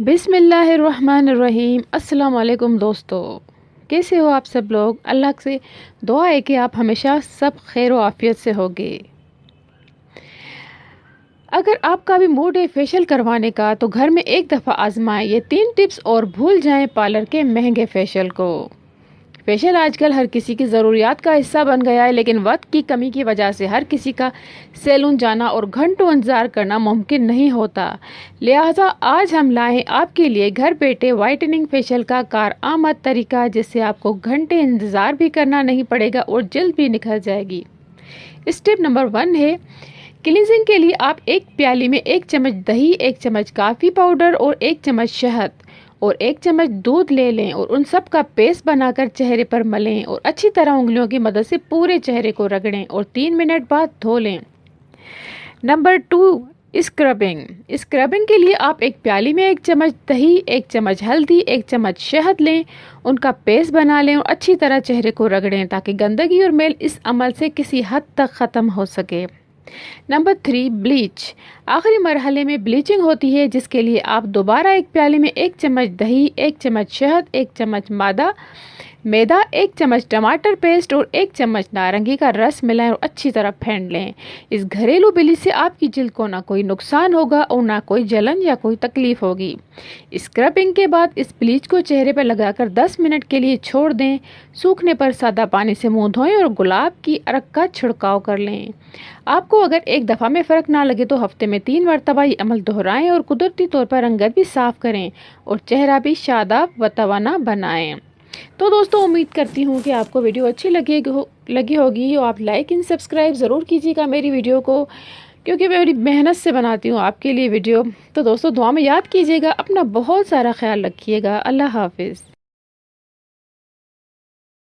बिस्मिल्लाहिर्रहमानिर्रहीम। अस्सलाम वालेकुम दोस्तों, कैसे हो आप सब लोग। अल्लाह से दुआ है कि आप हमेशा सब खैर व आफियत से होगे। अगर आपका भी मूड है फेशियल करवाने का तो घर में एक दफ़ा आजमाएं ये 3 टिप्स और भूल जाएं पार्लर के महंगे फेशियल को। फेशियल आजकल हर किसी की ज़रूरियात का हिस्सा बन गया है, लेकिन वक्त की कमी की वजह से हर किसी का सैलून जाना और घंटों इंतज़ार करना मुमकिन नहीं होता। लिहाजा आज हम लाए आपके लिए घर बैठे वाइटनिंग फेशियल का कारआमद तरीका, जिससे आपको घंटे इंतज़ार भी करना नहीं पड़ेगा और जल्द भी निखर जाएगी। स्टेप नंबर 1 है क्लींजिंग के लिए आप एक प्याली में 1 चम्मच दही, 1 चम्मच कॉफ़ी पाउडर और 1 चम्मच शहद और 1 चम्मच दूध ले लें और उन सब का पेस्ट बनाकर चेहरे पर मलें और अच्छी तरह उंगलियों की मदद से पूरे चेहरे को रगड़ें और 3 मिनट बाद धो लें। नंबर 2 स्क्रबिंग के लिए आप एक प्याली में 1 चम्मच दही, 1 चम्मच हल्दी, 1 चम्मच शहद लें, उनका पेस्ट बना लें और अच्छी तरह चेहरे को रगड़ें ताकि गंदगी और मैल इस अमल से किसी हद तक ख़त्म हो सके। Number 3 bleach. आखिरी मरहले में ब्लीचिंग होती है, जिसके लिए आप दोबारा एक प्याले में 1 चम्मच दही, 1 चम्मच शहद, 1 चम्मच मैदा, 1 चम्मच टमाटर पेस्ट और 1 चम्मच नारंगी का रस मिलाएं और अच्छी तरह फेंट लें। इस घरेलू ब्लीच से आपकी जिल्द को ना कोई नुकसान होगा और ना कोई जलन या कोई तकलीफ होगी। स्क्रबिंग के बाद इस ब्लीच को चेहरे पर लगाकर 10 मिनट के लिए छोड़ दें। सूखने पर सादा पानी से मुंह धोएं और गुलाब की अर्क का छिड़काव कर लें। आपको अगर एक दफ़ा में फ़र्क ना लगे तो हफ्ते में 3 मरतबा ये अमल दोहराएं और कुदरती तौर पर रंगत भी साफ़ करें और चेहरा भी शादाब व तवाना बनाएं। तो दोस्तों, उम्मीद करती हूँ कि आपको वीडियो अच्छी लगी होगी और आप लाइक एंड सब्सक्राइब ज़रूर कीजिएगा मेरी वीडियो को, क्योंकि मैं बड़ी मेहनत से बनाती हूँ आपके लिए वीडियो। तो दोस्तों, दुआ में याद कीजिएगा, अपना बहुत सारा ख्याल रखिएगा। अल्लाह हाफिज़।